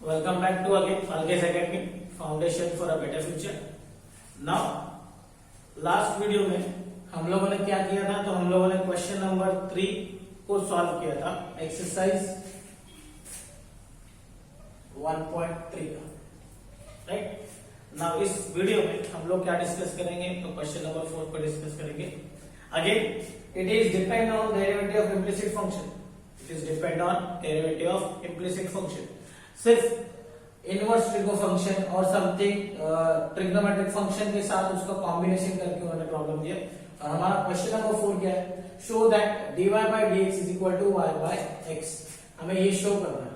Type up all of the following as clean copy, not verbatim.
Welcome back to again Alges Academy Foundation for a Better Future. Now last video में हम लोगों ने क्या किया था, तो हम लोगों ने क्वेश्चन नंबर 3 को सॉल्व किया था, एक्सरसाइज 1.3 का, राइट। नाउ इस वीडियो में हम लोग क्या डिस्कस करेंगे, तो क्वेश्चन नंबर 4 को डिस्कस करेंगे। Again it is depend on derivative of implicit function, it is depend on derivative of implicit function. सिर्फ इनवर्स ट्रिगो फंक्शन और समथिंग ट्रिग्नोमेट्रिक फंक्शन के साथ उसका कॉम्बिनेशन करके उन्होंने प्रॉब्लम दिया। और हमारा क्वेश्चन नंबर 4 क्या है, show that dy by dx is equal to y by x। हमें ये शो करना है,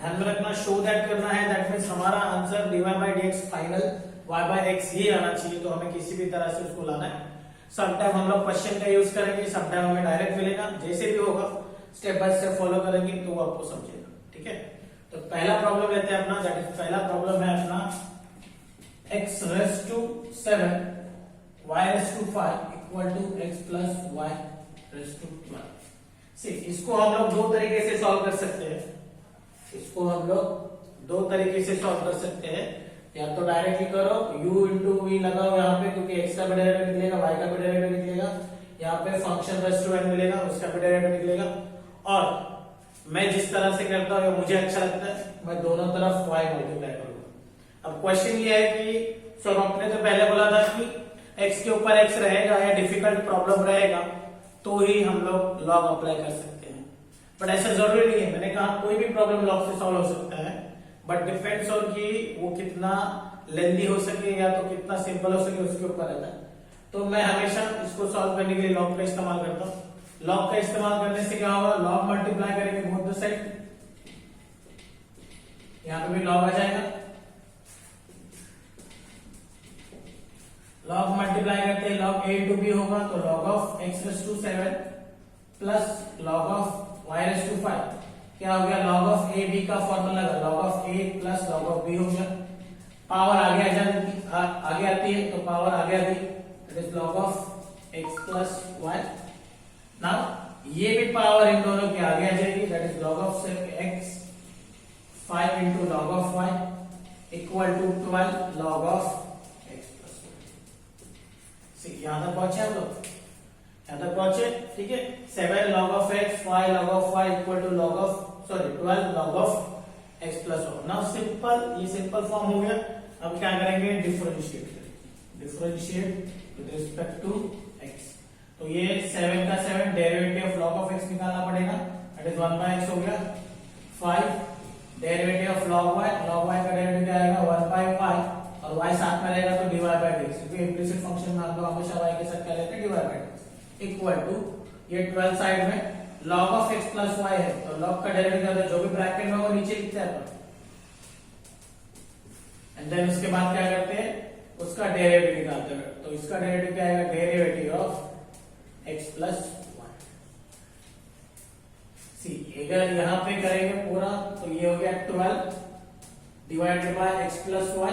ध्यान में रखना, शो दैट करना है। दैट मींस हमारा answer dy by dx final y by x ही आना चाहिए, तो हमें किसी भी तरह से उसको लाना है। सम टाइम हम लोग क्वेश्चन का यूज करेंगे, सम टाइम हमें डायरेक्ट मिलेगा, जैसे भी होगा स्टेप बाय स्टेप फॉलो करेंगे तो वो आपको समझेगा, ठीक है। तो पहला प्रॉब्लम लेते हैं अपना, दैट इज पहला प्रॉब्लम है अपना x raise to 7 y raise to 5 equal to x plus y raise to 12। See इसको हम लोग दो तरीके से सॉल्व कर सकते हैं, इसको हम लोग दो तरीके से सॉल्व कर सकते हैं। या तो डायरेक्टली करो, u इंटू v लगाओ यहाँ पे, क्योंकि x का भी डेरिवेटिव निकलेगा, y का भी डेरिवेटिव निकलेगा, यहाँ पे फंक्शन रेज़ टू n मिलेगा, उसका भी डेरिवेटिव निकलेगा। और मैं जिस तरह से करता हूँ मुझे अच्छा लगता है, मैं दोनों तरफ y मल्टीप्लाई करूंगा। अब क्वेश्चन ये है कि सब आपने तो पहले बोला था कि x के ऊपर x रहेगा या डिफिकल्ट प्रॉब्लम रहेगा तो ही हम लोग लॉग अप्लाई कर सकते हैं, बट ऐसा जरूरी नहीं है। मैंने कहा कोई भी प्रॉब्लम लॉग से सॉल्व हो सकता है, बट डिपेंड्स ऑन कि वो कितना लेंदी हो सके या तो कितना सिंपल हो सके, उसके ऊपर रहता है। तो मैं हमेशा इसको सॉल्व करने के लिए लॉग का इस्तेमाल करता हूँ। लॉग का इस्तेमाल करने से क्या होगा, लॉग मल्टीप्लाई करेंगे बोथ द साइड, यहां पे भी लॉग आ जाएगा। लॉग मल्टीप्लाई करते हैं, लॉग a टू b होगा, तो log of x raise to 7 plus log of y raise to 5 क्या हो गया, लॉग ऑफ a b का फॉर्मूला लगा, log of a plus log of b हो गया। पावर आगे आगे आती है, तो पावर आगे आती है, that is log of x plus y। Now ये भी पावर इन दोनों के आगे आ जाएगी, that is log of x 5 into log of y equal to 12 log of x plus y। यहां तक पहुंचे हम लोग, यहां तक पहुंचे, ठीक है। 7 log of x 5 log of y equal to log of 12 log of x plus y। Now simple, ये सिंपल फॉर्म हो गया। अब क्या करेंगे, differentiate with respect to x। तो ये 7 का 7 derivative of log of x निकालना पड़ेगा, दैट इज 1 बाय x हो गया। 5 derivative of log y, log y का डेरिवेटिव क्या आएगा 1 बाय 5, और y साथ में रहेगा तो dy बाय dx, क्योंकि इम्प्लिसिट फंक्शन में हम लोग हमेशा y के साथ क्या लेते हैं, dy by dx equal to ये 12 साइड में log of x plus y है, तो लॉग का डेरिवेटिव होता है जो भी ब्रैकेट में वो नीचे लिखते हैं अपन, एंड देन उसके बाद क्या करते हैं, उसका डेरिवेटिव निकालते हैं। तो इसका डेरिवेटिव क्या आएगा, derivative of x plus y। सी अगर यहां पे करेंगे पूरा तो ये हो गया 12 divided by x plus y,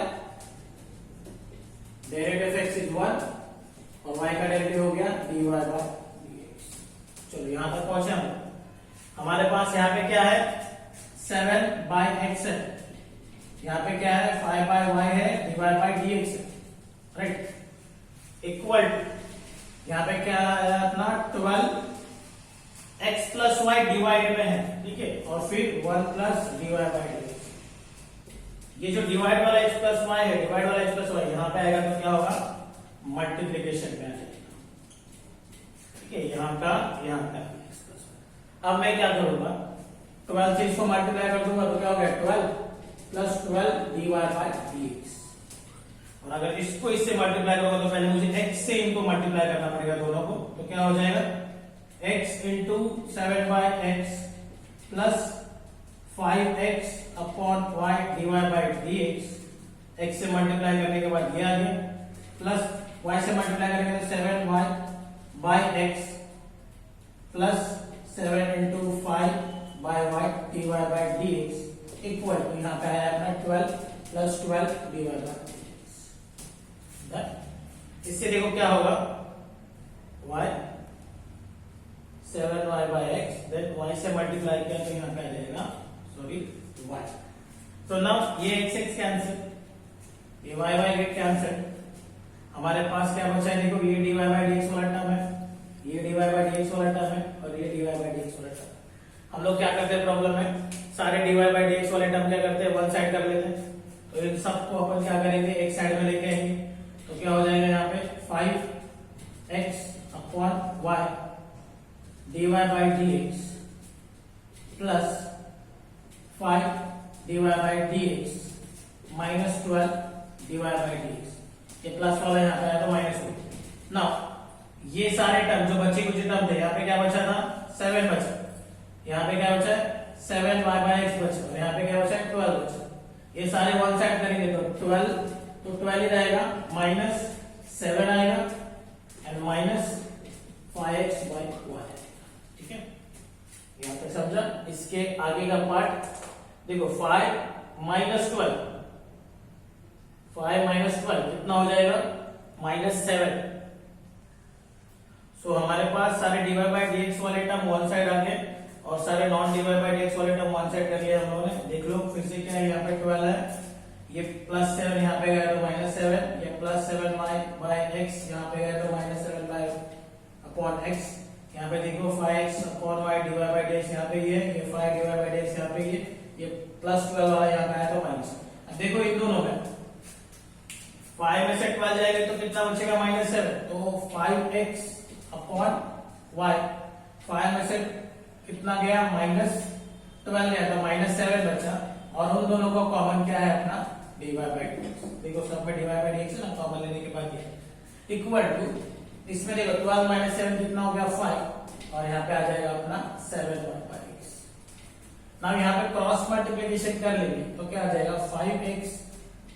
derivative x is 1 और y का डेरिवेटिव हो गया dy बाय dx। चलो यहां तक पहुंचे हम। हमारे पास यहाँ पे क्या है, 7 बाय x है, यहाँ पे क्या है 5 बाय y है, डिवाइड बाय dx है, राइट। इक्वल यहाँ पे क्या है अपना 12 x प्लस y डिवाइड में है, ठीक है, और फिर 1 प्लस डिवाइड बाय dx। ये जो डिवाइड वाला x प्लस y है, डिवाइड वाला x प्लस y यहाँ पे आएगा तो क्या होगा, मल्टीप्लिकेशन में आ जाएगा, ठीक है, यहाँ का x प्लस y। अब मैं क्या करूंगा, 12 से इसको मल्टीप्लाई कर दूंगा तो क्या हो गया 12 प्लस 12 डिवाइड बाय dx। और अगर इसको इससे मल्टीप्लाई करोगे तो पहले मुझे x से इनको मल्टीप्लाई करना पड़ेगा दोनों को, तो क्या हो जाएगा x into 7 by x plus 5x upon y divide by dx। x से मल्टीप्लाई करने के बाद ये आ गया, प्लस y से मल्टीप्लाई करेंगे तो 7y by x plus 7 into 5 by y divide by dx equal to यहाँ पे आया अपना 12 प्लस 12 डिवाइड बाय dx। इससे देखो क्या होगा, y 7y by x, then y से मल्टीप्लाई किया तो यहाँ पे आ जाएगा y। सो नाउ ये x x कैंसिल, ये y y गेट कैंसिल, हमारे पास क्या बचा है? देखो ये dy by dx वाला टर्म है, ये dy by dx वाला टर्म है और ये dy by dx वाला टर्म। हम लोग क्या करते हैं प्रॉब्लम में, सारे dy by dx वाले टर्म क्या करते हैं? वन साइड कर लेते हैं। तो इन सबको अपन क्या करेंगे? एक साइड में लेके आएंगे। तो क्या हो जाएगा यहाँ पे 5x upon y dy by dx plus 5 dy by dx minus 12 dy by dx। ये प्लस वाला यहाँ पे आया तो माइनस हो गया। नाउ ये सारे टर्म जो बचे कुछ टर्म थे, यहाँ पे क्या बचा था? 7 बचा, यहाँ पे क्या बचा है? 7y by x बचा और यहाँ पे क्या बचा है? 12 बचा। ये सारे वन साइड करेंगे तो 12 ही रहेगा, माइनस 7 आएगा and minus 5x by y। ठीक है, यहाँ पे समझा? इसके आगे का पार्ट देखो, 5 माइनस 12, 5 माइनस 12 कितना हो जाएगा? माइनस 7। सो हमारे पास सारे dy by dx वाले टर्म वन साइड आ गए और सारे नॉन dy by dx वाले टर्म वन साइड कर लिए हम लोगों ने। देख लो फिर से, क्या है? यहाँ पे 12 है, ये प्लस 7 यहाँ पे गया तो माइनस 7, ये प्लस 7 बाय x यहाँ पे गया तो माइनस 7 बाय अपॉन x। यहाँ पे देखो 5x upon y dy by dx यहाँ पे ये 5 dy by dx यहाँ पे ये प्लस 12 वाला यहाँ पे आया तो माइनस। अब देखो इन दोनों में 5 में से 12 जाएगा तो कितना बचेगा? माइनस 7। तो 5x अपॉन y, 5 में से कितना गया? माइनस 12 गया तो माइनस 7 बचा और उन दोनों को कॉमन क्या है अपना? dy by dx। देखो सब में dy by dx है ना, कॉमन लेने के बाद ये इक्वल टू, इसमें देखो 12 माइनस 7 कितना हो गया? 5 और यहाँ पे आ जाएगा अपना 7y by x। नाउ यहाँ पे क्रॉस मल्टीप्लिकेशन कर लेंगे तो क्या आ जाएगा? 5x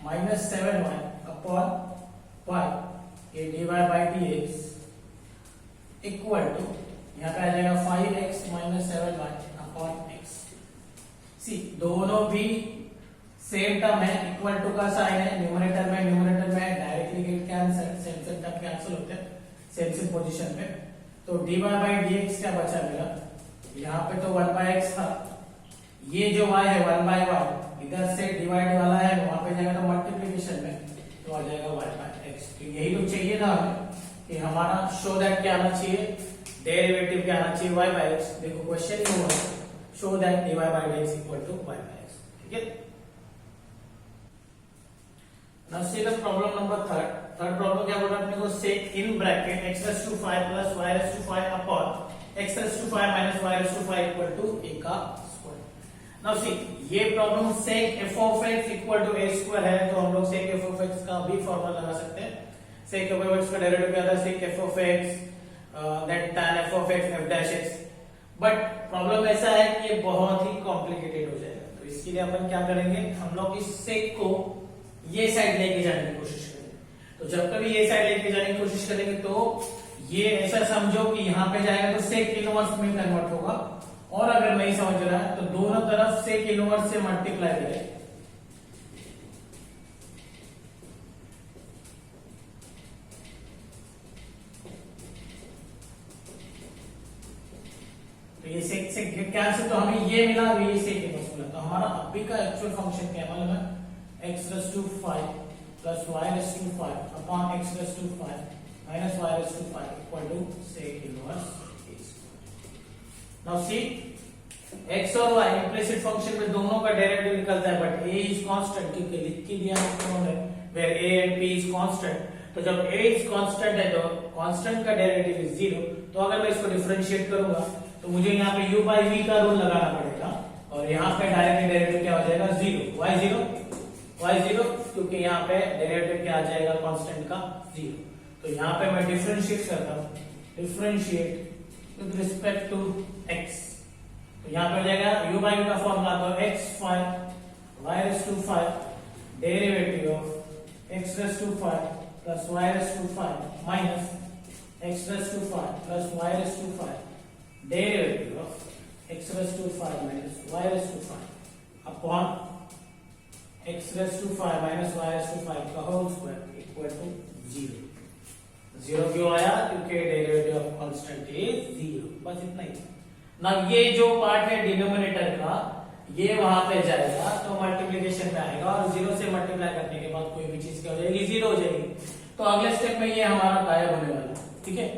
minus 7y upon y, ये dy by dx equal to यहाँ पे आ जाएगा 5x minus 7y upon x। सी दोनों भी सेम टर्म है, इक्वल टू का साइन है, न्यूमरेटर में directly get cancel, same term cancel होते हैं सेम पोजीशन पे। तो dy by dx क्या बचा मेरा? यहाँ पे तो 1 by x था, ये जो y है 1 by y, इधर से डिवाइड वाला है वहां पे जाएगा तो मल्टीप्लिकेशन में तो आ जाएगा y by x। तो यही तो चाहिए था हमें कि हमारा शो दैट क्या आना चाहिए? डेरिवेटिव क्या आना चाहिए? y by x। देखो क्वेश्चन ही हुआ, show that dy by dx equal to y by x। ठीक है, now see the problem number third problem क्या बोल रहा है अपने को? Sec in bracket x raised to 5 plus y raised to 5 upon x raised to 5 minus y raised to 5 equal to a का square. Now see ये problem sec f of x equal to a square है तो हम लोग सेक f of x का भी formula लगा सकते हैं। सेक f of x का डेरिवेटिव क्या था? सेक f of x that tan f of x f dash x। But problem ऐसा है कि ये बहुत ही कॉम्प्लिकेटेड हो जाएगा, तो इसके लिए अपन क्या करेंगे? हम लोग इस सेक को ये साइड लेके जाने की कोशिश करेंगे। तो जब कभी ये साइड लेके जाने की कोशिश करेंगे तो ये ऐसा समझो कि यहाँ पे जाएगा तो सेक इनवर्स में कन्वर्ट होगा, और अगर नहीं समझ रहा है तो दोनों तरफ सेक इनवर्स से मल्टीप्लाई करें। तो ये सेक कैंसिल, तो हमें ये मिला, ये सेक इनवर्स मिला। तो हमारा अभी का एक्चुअल फंक्शन क्या मालूम है? x raised to 5 plus y raised to 5 upon x raised to 5 minus y raised to 5 equal to sec inverse a square। Now see, x और y implicit function में दोनों का डेरिवेटिव निकलता है, बट a is constant क्योंकि लिख के दिया है where a and p is constant। तो जब a is constant है तो constant का डेरिवेटिव is 0। तो अगर मैं इसको डिफरेंशिएट करूंगा तो मुझे यहाँ पे u by v का रूल लगाना पड़ेगा और यहाँ पे डायरेक्ट डेरिवेटिव क्या हो जाएगा? 0 y0 क्योंकि यहाँ पे डेरिवेटिव क्या आ जाएगा? कांस्टेंट का 0। तो यहाँ पे मैं डिफरेंशिएट करता हूँ, differentiate with respect to x। तो यहाँ पे हो जाएगा u by v का फॉर्मूला तो x5 y raised to 5 derivative of x raised to 5 plus y raised to 5 minus x raised to 5 plus y raised to 5 derivative of x raised to 5 minus y raised to 5 upon x raised to 5 minus y raised to 5 का whole square equal to 0। क्यों आया? क्योंकि derivative of constant is 0। बस इतना ही। ना ये जो part है डिनोमिनेटर का, ये वहां पे जाएगा तो मल्टीप्लीकेशन में आएगा और 0 से मल्टीप्लाई करने के बाद कोई भी चीज क्या हो जाएगी, 0 हो जाएगी। तो अगले स्टेप में ये हमारा गायब होने वाला है, ठीक है।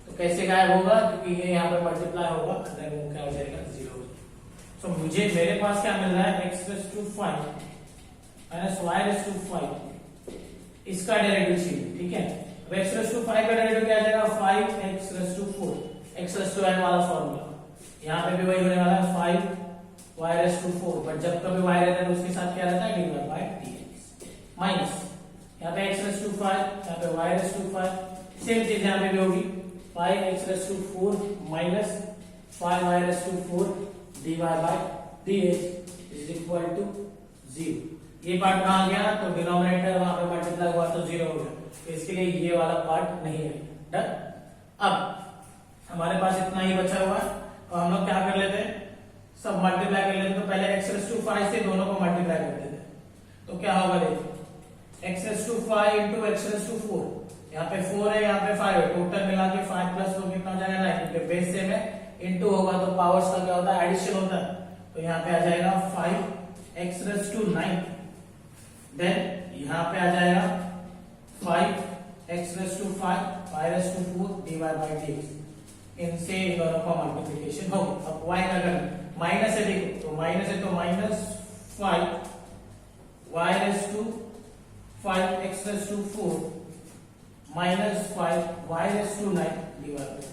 तो कैसे गायब होगा, क्योंकि ये यहाँ पे मल्टीप्लाई होगा, देन वो क्या हो जाएगा, 0 हो जाएगा। तो मुझे मेरे पास क्या मिल रहा है, x⁵ माइनस y⁵ इसका डेरिवेटिव चाहिए, ठीक है। अब x⁵ का डेरिवेटिव क्या आ जाएगा, 5x⁴ x⁴ वाला फॉर्मूला, यहाँ पे भी वही होने वाला है 5y⁴, बट जब कभी y रहता है तो उसके साथ क्या रहता है, dy/dx माइनस यहाँ पे x⁵ यहाँ पे y⁵, सेम चीज यहाँ पे भी होगी 5x⁴ minus 5y⁴ dy/dx is equal to 0। ये पार्ट कहाँ गया, तो डिनोमिनेटर वहां पे मल्टीप्लाई हुआ तो 0 हो गया, तो इसके लिए ये वाला पार्ट नहीं है। डन। अब हमारे पास इतना ही बचा हुआ है, तो हम लोग क्या कर लेते हैं, सब मल्टीप्लाई कर लेते हैं। तो पहले x⁵ से दोनों को मल्टीप्लाई कर देते हैं, तो क्या होगा, देखो x⁵ इंटू x⁴, यहाँ पे 4 है, यहाँ पे 5 है, टोटल मिला के 5 प्लस 4 कितना हो जाएगा, 9, क्योंकि बेस सेम है, इंटू होगा तो पावर्स का क्या होता है, एडिशन होता है। तो यहाँ पे आ जाएगा 5x⁹, देन यहाँ पे आ जाएगा 5x⁵ y⁴ dy/dx, इनसे इन दोनों का मल्टीप्लिकेशन होगा। अब y का अगर माइनस है, देखो तो माइनस है, तो minus 5y⁵ x⁴ minus 5y⁹ dy/dx,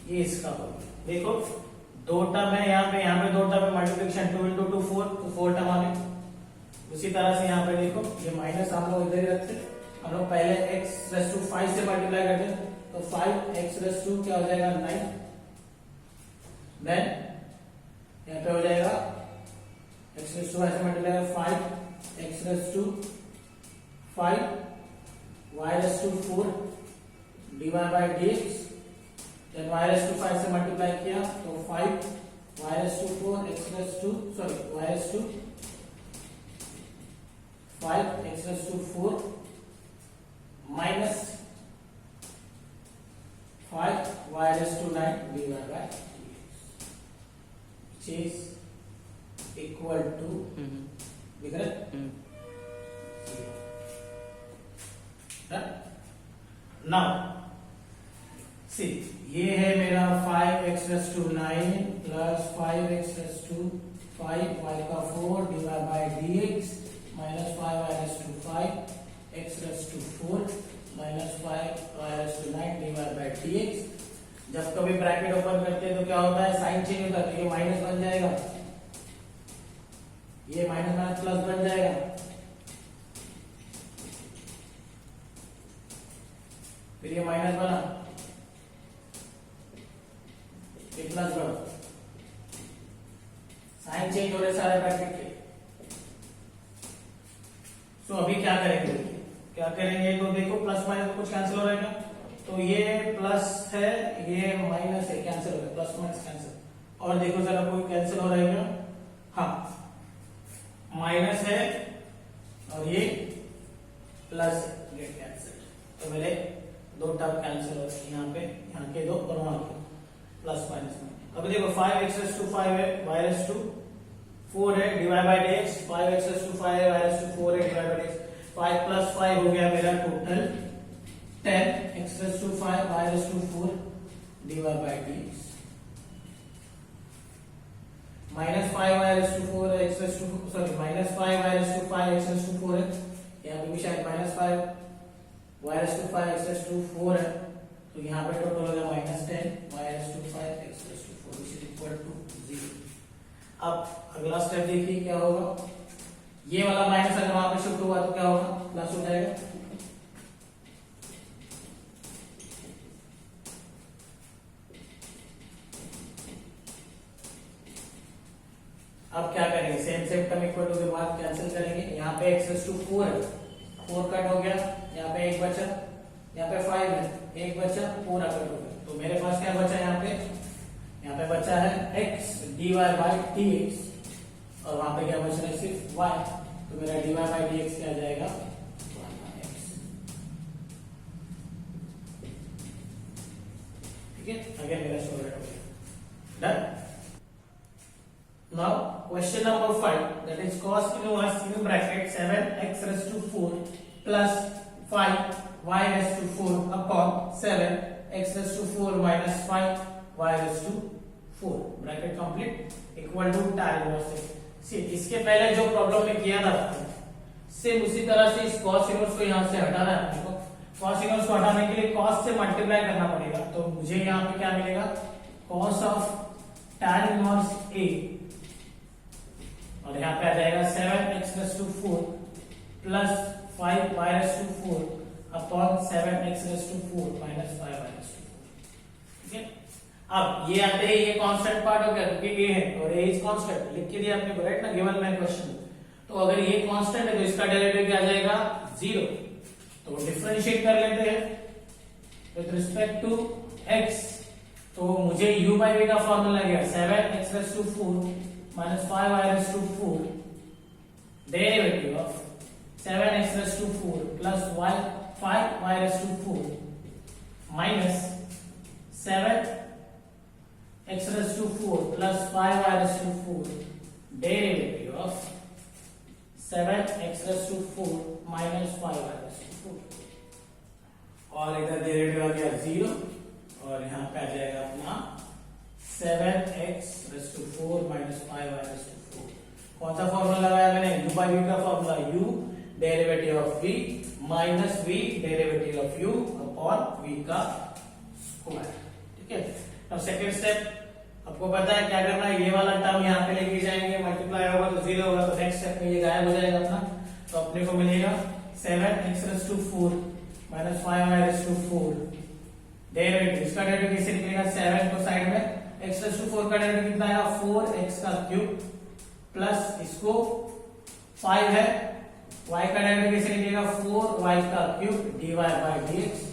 ये इसका होगा। देखो दो टर्म है यहाँ पे दो टर्म है, मल्टीप्लिकेशन 2 × 2 4, तो 4 टर्म आ गए। उसी तरह से यहाँ पे देखो ये माइनस हम लोग इधर ही रखते, हम लोग पहले x⁵ से मल्टीप्लाई करते हैं, तो 5x⁵ क्या हो जाएगा, 9, देन यहाँ पे हो जाएगा x⁵ से multiply 5x⁵ y⁴ dy/dx, then y⁵ से मल्टीप्लाई किया तो 5y⁴5x⁴ minus 5y⁹ dy/dx, which is equal to दिख रहा है, नाउ सी ये है मेरा 5x⁹ plus 5x⁵ 5y⁴ dy/dx minus 5y⁵ x⁴ minus 5y⁹ dy/dx। जब कभी ब्रैकेट ओपन करते हैं तो क्या होता है, साइन चेंज होता है, तो ये माइनस बन जाएगा, ये माइनस माइनस प्लस बन जाएगा, फिर ये माइनस बना, ये प्लस बना, साइन चेंज हो रहे सारे ब्रैकेट के। तो अभी क्या करेंगे, तो देखो प्लस माइनस कुछ कैंसिल हो रहेगा, तो ये प्लस है, ये माइनस है, कैंसिल हो रहा है, प्लस माइनस कैंसिल। और देखो जरा कोई कैंसिल हो रहेगा, हाँ माइनस है और ये प्लस, गेट कैंसिल, तो मेरे दो टर्म कैंसिल हो रहे हैं, यहाँ पे यहाँ के दो और वहां के प्लस माइनस में। अब देखो 5x⁵ है, y⁴ है, dy/dx 5x⁵ है, y⁴ है, dy/dx 5 प्लस 5 हो गया मेरा total 10 x⁵ y⁴ dy/dx minus 5y⁴ minus 5y⁵ x⁴ है, यहाँ पे भी शायद माइनस 5y⁵ x⁴ है, तो यहाँ पे टोटल हो गया minus 10 y⁵ x⁴ which is equal to 0। अब अगला स्टेप देखिए क्या होगा, ये वाला माइनस अगर वहां पे शिफ्ट हुआ तो क्या होगा, प्लस हो जाएगा। अब क्या करेंगे, सेम टर्म इक्वल टू के बाद कैंसिल करेंगे, यहाँ पे x⁴ है, 4 कट हो गया, यहाँ पे 1 बचा, यहाँ पे 5 है, 1 बचा, पूरा कट हो गया, तो मेरे पास क्या बचा यहाँ पे बचा है x dy/dx, और वहां पे क्या बच रहा है, सिर्फ y, तो मेरा dy/dx क्या आ जाएगा, 1x। ठीक है, अगेन मेरा सॉल्व हो गया। Done. Now that is cos inverse in bracket 7x raised to 4 plus 5y raised to 4 upon 7x raised to 4 minus 5y raised to 4 bracket complete equal to tan inverse से। इसके पहले जो problem में किया था same उसी तरह से इस cos इनवर्स को यहां से हटाना है आपको। cos इनवर्स को हटाने के लिए cos से मल्टीप्लाई करना पड़ेगा, तो मुझे यहां पे क्या मिलेगा cos of tan inverse a और यहाँ पे आ जाएगा 7x raised to 4 plus 5y raised to 4 upon 7x raised to 4 minus 5y raised to 4। ठीक है, अब ये आते ही ये कांस्टेंट पार्ट हो गया क्योंकि ये है और ये इज कांस्टेंट लिख के दिया आपने राइट ना गिवन में क्वेश्चन। तो अगर ये कांस्टेंट है तो इसका डेरिवेटिव क्या आ जाएगा 0, तो डिफरेंशिएट कर लेते हैं विद रिस्पेक्ट टू x। तो मुझे u by v का फॉर्मूला गया 7x raised to 4 minus 5y raised to 4 derivative of 7x raised to 4 plus 5y raised to 4 minus 7x raised to 4 plus 5y raised to 4 derivative of 7x raised to 4 minus 5y raised to 4 और इधर derivative आ गया 0 और यहाँ पे आ जाएगा अपना 7x raised to 4 minus 5y raised to 4। कौन सा फॉर्मूला लगाया मैंने u by v का formula u derivative of v minus v derivative of u upon v का स्क्वायर। ठीक है, अब सेकंड स्टेप आपको पता है क्या करना है, ये वाला टर्म यहाँ पे लेके जाएंगे, मल्टीप्लाई होगा तो 0 होगा, तो नेक्स्ट स्टेप में ये गायब हो जाएगा अपना। तो अपने को मिलेगा 7x raised to 4 minus 5y raised to 4 derivative. इसका डेरिवेटिव कैसे निकलेगा 7 को साइड में x raised to 4 का डेरिवेटिव कितना आएगा 4x का क्यूब प्लस इसको 5 है, y का डेरिवेटिव कैसे निकलेगा 4y का cube dy by dx।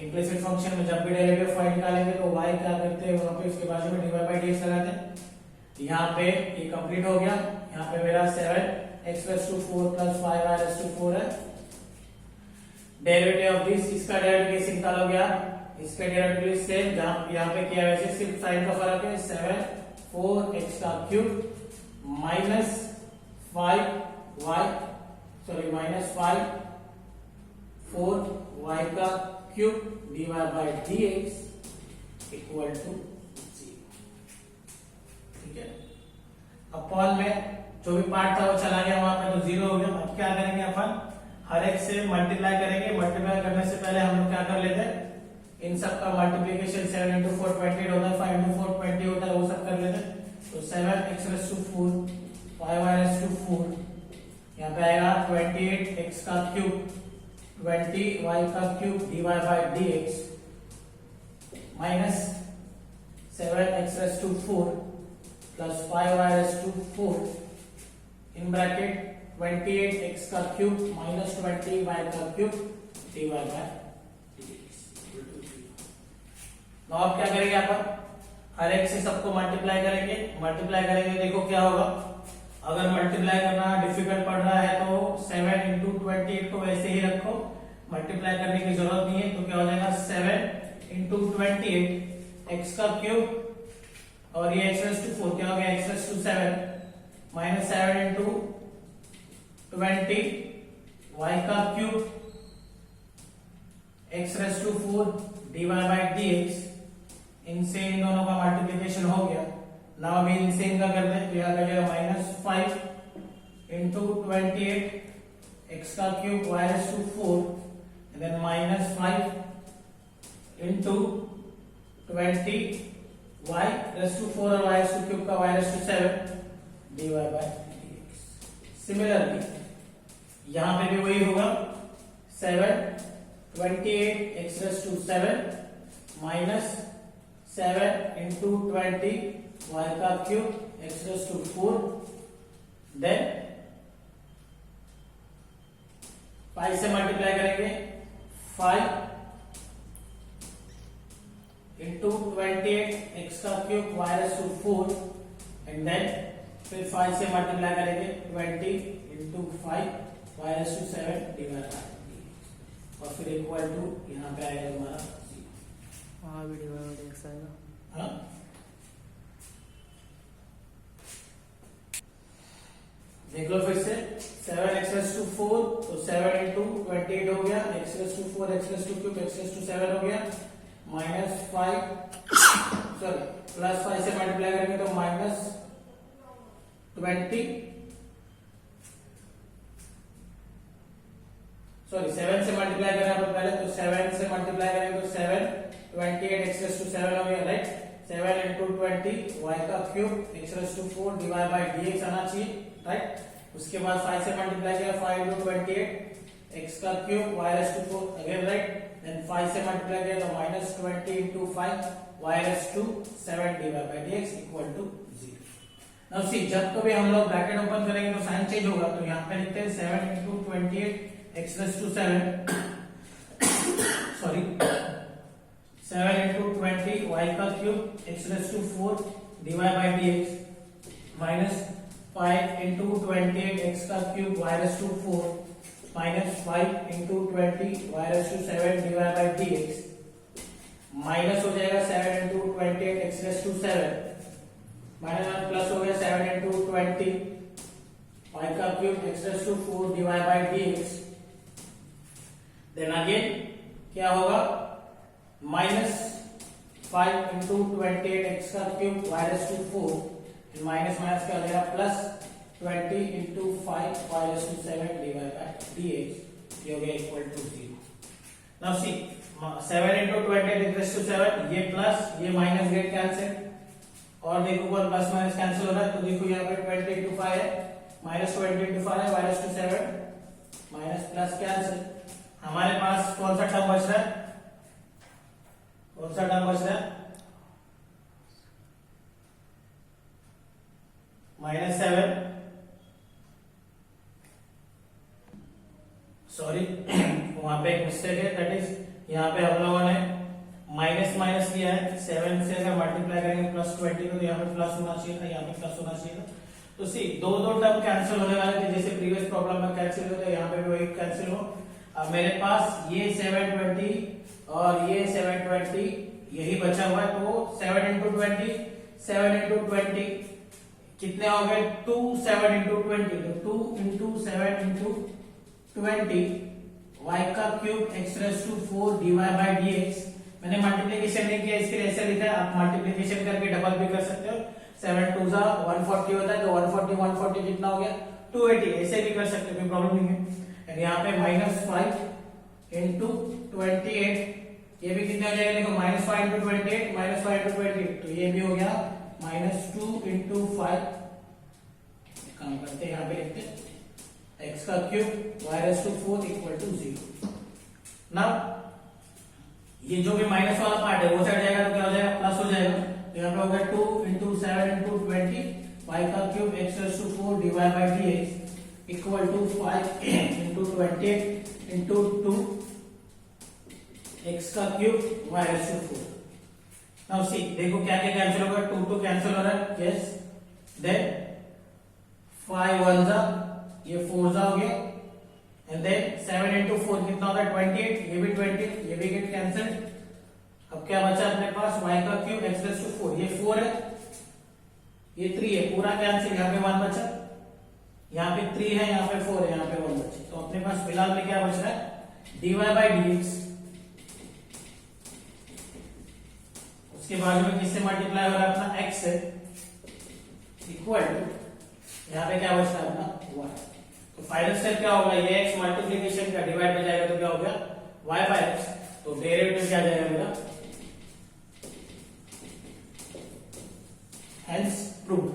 Implicit function में जब भी डेरिवेटिव फाइंड निकालेंगे तो y क्या करते हैं वहां पे उसके बाजू में dy by dx लगाते हैं। यहाँ पे ये कंप्लीट हो गया, यहाँ पे मेरा 7x raised to 4 plus 5y raised to 4 है डेरिवेटिव ऑफ दिस। इसका डेरिवेटिव कैसे निकालोगे आप, इसका डेरिवेटिव से जहां यहाँ पे किया वैसे सिर्फ साइन का फर्क है 7 4x का cube minus 5y sorry minus 5 4y का cube dy by dx equal to 0। ठीक है, अपॉन में जो भी पार्ट था वो चला गया वहां पे तो 0 हो गया। अब क्या करेंगे अपन हर एक से मल्टीप्लाई करेंगे। मल्टीप्लाई करने से पहले हम लोग क्या कर लेते हैं इन सब का मल्टीप्लिकेशन 7 into 4 28 होता है, 5 into 4 20 होता है, वो सब कर लेते हैं। तो 7x raised to 4 5y raised to 4 यहाँ पे आएगा 28x का क्यूब 20y का cube dy by dx minus 7x raised to 4 plus 5y raised to 4 in bracket 28x का क्यूब माइनस 20y का क्यूब dy by dx। तो अब क्या करेंगे अपन हर एक से सबको मल्टीप्लाई करेंगे। मल्टीप्लाई करेंगे देखो क्या होगा, अगर मल्टीप्लाई करना डिफिकल्ट पड़ रहा है तो 7 into 28 को वैसे ही रखो, मल्टीप्लाई करने की जरूरत नहीं है। तो क्या हो जाएगा 7 into 28 x का क्यूब और ये x raised to 4 क्या हो गया x raised to 7 minus 7 into 20 y का cube x raised to 4 dy by dx। इनसे इन दोनों का मल्टीप्लिकेशन हो गया। नाउ अभी इनसे इनका करते हैं तो यहाँ करेगा माइनस 5 into 28 x का cube y raised to 4 and then minus 5 into 20 y raised to 4 और y raised to क्यूब का y raised to 7 dy by dx। Similarly यहाँ पे भी वही होगा 7 28 x raised to 7 minus 7 into 20 y का cube x raised to 4 then 5 से multiply करेंगे 5 into 28 x का cube y raised to 4 and then फिर 5 से मल्टीप्लाई करेंगे 20 into 5 y raised to 7 divide by और फिर इक्वल टू यहाँ पे आएगा हमारा वहाँ भी डिवाइड बाय x आएगा। हाँ देख लो फिर से 7x⁴ तो 7 इंटू 28 हो गया, x⁴ x⁴ x⁴ हो गया, -5 सॉरी +5 से मल्टीप्लाई करेंगे तो -20 सॉरी 7 से मल्टीप्लाई करना तो पहले तो 7 से मल्टीप्लाई करेंगे तो 7 28 x⁴ हो गया, राइट। 7 इंटू 20 y का cube x⁴ divide by dx आना चाहिए, राइट। उसके बाद 5 से मल्टीप्लाई किया 5 इंटू 28 x का cube y⁴ again, right. Then 5 से मल्टीप्लाई किया तो -20 into 5 y⁻7 divide by dx equal to 0। Now see जब कभी हम लोग ब्रैकेट ओपन करेंगे तो साइन चेंज होगा, तो यहाँ पे लिखते हैं 7 into 28 x⁻7 sorry 7 into 20 y का cube x⁴ divide by dx minus 5 into 28 x का cube y⁻4 minus 5 into 20 y⁻7 divide by dx minus हो जाएगा 7 इंटू 28 x⁻7 माइनस प्लस हो गया 7 इंटू 20 y का cube x⁻4 divide by dx। Then again क्या होगा -5 into 28 x का cube y⁻4 minus minus क्या हो जाएगा plus 20 into 5 y⁻7 divide by dx, ये हो गया equal to 0। Now see 7 into 28 x⁻7 ये प्लस ये माइनस गेट कैंसिल, और देखो ऊपर प्लस माइनस कैंसिल हो रहा है, तो देखो यहाँ पे 20 इंटू 5 है, -20 इंटू 5 है y⁻7 माइनस प्लस कैंसिल। हमारे पास कौन सा टर्म बच रहा है, कौन सा टर्म बच रहा है -7 सॉरी वहां पे एक मिस्टेक है, दैट इज यहाँ पे हम लोगों ने माइनस माइनस किया है, 7 से अगर मल्टीप्लाई करेंगे +20 तो यहाँ पे प्लस होना चाहिए था, यहाँ पे प्लस होना चाहिए था। तो सी दो टर्म कैंसिल होने वाले थे, जैसे प्रीवियस प्रॉब्लम में कैंसिल हुए थे, यहाँ पे भी वही कैंसिल हो। अब मेरे पास ये 720 और ये 720 यही बचा हुआ है, तो 7 इंटू 20 7 इंटू 20 कितने हो गए 2 7 इंटू 20, तो 2 इंटू 7 इंटू 20 y का cube x⁻4 divide by dx। मैंने मल्टीप्लिकेशन नहीं किया इसके लिए ऐसे लिखा है, आप मल्टीप्लिकेशन करके डबल भी कर सकते हो। 7 2 140 होता है, तो 140 कितना हो गया 280, ऐसे भी कर सकते हो, कोई प्रॉब्लम नहीं है। यहाँ पे -5 इंटू 28 ये भी कितना हो जाएगा, देखो -5 इंटू 28 -5 इंटू 28, तो ये भी हो गया -2 इंटू 5, काम करते हैं यहाँ पे लिखते हैं x का cube y⁻4 equal to 0। Now ये जो भी माइनस वाला पार्ट है वो साइड जाएगा तो क्या हो जाएगा प्लस हो जाएगा, तो यहाँ पे हो गया 2 इंटू 7 इंटू 20 y का cube x⁻4 divide by dx equal to 5 into 28 into 2 x का क्यूब y⁻4। नाउ सी देखो क्या क्या कैंसिल होगा, 2 कैंसिल हो रहा है, यस। देन 5 1 ये 4 हो गया, एंड देन 7 इंटू 4 कितना होगा 28, ये भी 20, ये भी गेट कैंसिल। अब क्या बचा अपने पास y का क्यूब x⁻4, ये 4 है, ये 3 है, पूरा कैंसिल, यहाँ पे 1 बचा, यहाँ पे 3 है, यहाँ पे 4 है, यहाँ पे 1 बचे, तो अपने पास फिलहाल में क्या बच रहा है dy बाई dx। उसके बाद में किससे मल्टीप्लाई हो रहा है अपना x से, इक्वल टू यहाँ पे क्या बच रहा है अपना y। तो फाइनल स्टेप क्या होगा, ये x मल्टीप्लिकेशन का डिवाइड में जाएगा तो क्या हो गया y बाई x, तो डेरिवेटिव क्या जाएगा मेरा, हेंस प्रूव्ड।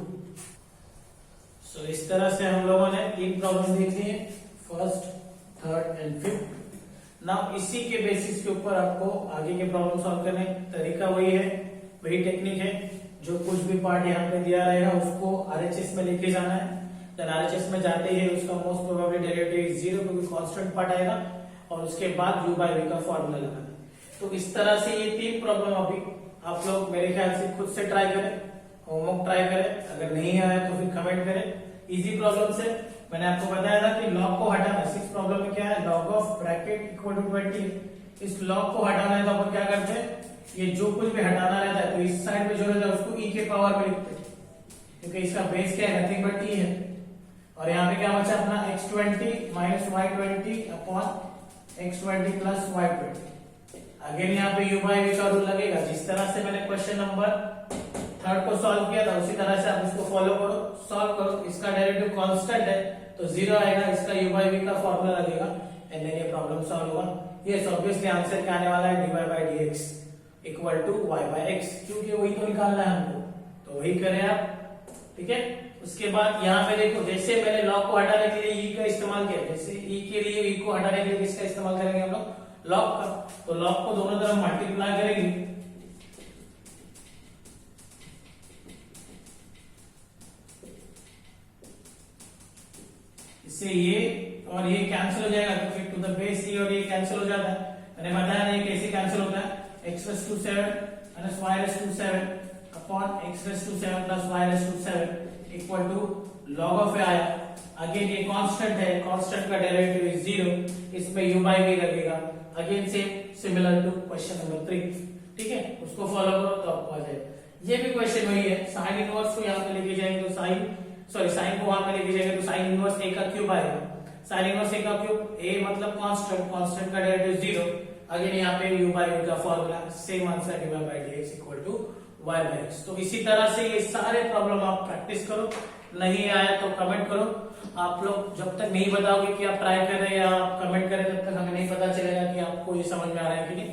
सो इस तरह से हम लोगों ने 3 प्रॉब्लम देख ली, first, third and fifth. Now इसी के बेसिस के ऊपर आपको आगे के प्रॉब्लम सॉल्व करने तरीका वही है, वही टेक्निक है। जो कुछ भी पार्ट यहाँ पे दिया रहेगा उसको RHS में लेके जाना है, देन RHS में जाते ही उसका मोस्ट प्रोबेबली डेरिवेटिव इज 0 क्योंकि कांस्टेंट पार्ट आएगा, और उसके बाद u बाई v का फॉर्मूला लगाना है। तो इस तरह से ये 3 प्रॉब्लम अभी आप लोग मेरे ख्याल से खुद से ट्राई करें, होमवर्क ट्राई करें, अगर नहीं आया तो फिर कमेंट करें। इजी प्रॉब्लम से मैंने आपको बताया था कि लॉग को हटाना, 6 प्रॉब्लम में क्या है log of bracket equal to 20, इस लॉग को हटाना है तो अपन क्या करते हैं, ये जो कुछ भी हटाना रहता है तो इस साइड पे जो रहता है उसको e के पावर में लिखते हैं, क्योंकि इसका बेस क्या है नथिंग बट e है, और यहाँ पे क्या बचा अपना x20 minus y20 upon x20 plus y20। Again यहाँ पे u बाई v का रूल लगेगा। जिस तरह से मैंने क्वेश्चन नंबर 3 को सॉल्व किया था उसी तरह से आप इसको फॉलो करो, सॉल्व करो। इसका डेरिवेटिव कांस्टेंट है तो 0 आएगा, इसका u बाई v का फॉर्मूला लगेगा एंड देन ये प्रॉब्लम सॉल्व होगा। ये ऑब्वियसली आंसर क्या आने वाला है, dy by dx equal to y by x, क्योंकि वही तो निकालना है हमको, तो वही करें आप। ठीक है, उसके बाद यहाँ पे देखो, जैसे मैंने लॉग को हटाने के लिए ई का इस्तेमाल किया, जैसे ई के लिए ई को हटाने के लिए किसका इस्तेमाल करेंगे हम लोग, लॉग का। तो लॉग को दोनों तरफ मल्टीप्लाई करेंगे, इससे ये और ये कैंसिल हो जाएगा, तो फिर टू द बेस ये और ये कैंसिल हो जाता है। मैंने बताया नहीं कैसे कैंसिल होता है, x⁻7 minus y⁻7 upon x⁻7 plus y⁻7 equal to log of a आया। अगेन ये कांस्टेंट है, कांस्टेंट का डेरिवेटिव इज 0, इसमें u बाई v लगेगा। Again same similar to question number 3। ठीक है, उसको फॉलो करो तो आपको आ जाएगा। ये भी क्वेश्चन वही है, साइन इनवर्स को यहाँ पे लेके जाएंगे तो साइन को वहां पे लेके जाएंगे तो साइन इनवर्स a का क्यूब आएगा। साइन इनवर्स a का क्यूब, a मतलब कांस्टेंट, कांस्टेंट का डेरिवेटिव 0। अगेन यहाँ पे u बाई v का formula, same answer dy by dx equal to y by x। तो इसी तरह से ये सारे प्रॉब्लम आप प्रैक्टिस करो, नहीं आया तो कमेंट करो। आप लोग जब तक नहीं बताओगे कि आप ट्राई कर रहे हैं या आप कमेंट करें, तब तक हमें नहीं पता चलेगा कि आपको ये समझ में आ रहा है कि नहीं।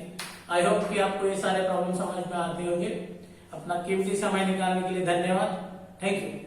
आई होप कि आपको ये सारे प्रॉब्लम समझ में आते होंगे। अपना कीमती समय निकालने के लिए धन्यवाद। Thank you.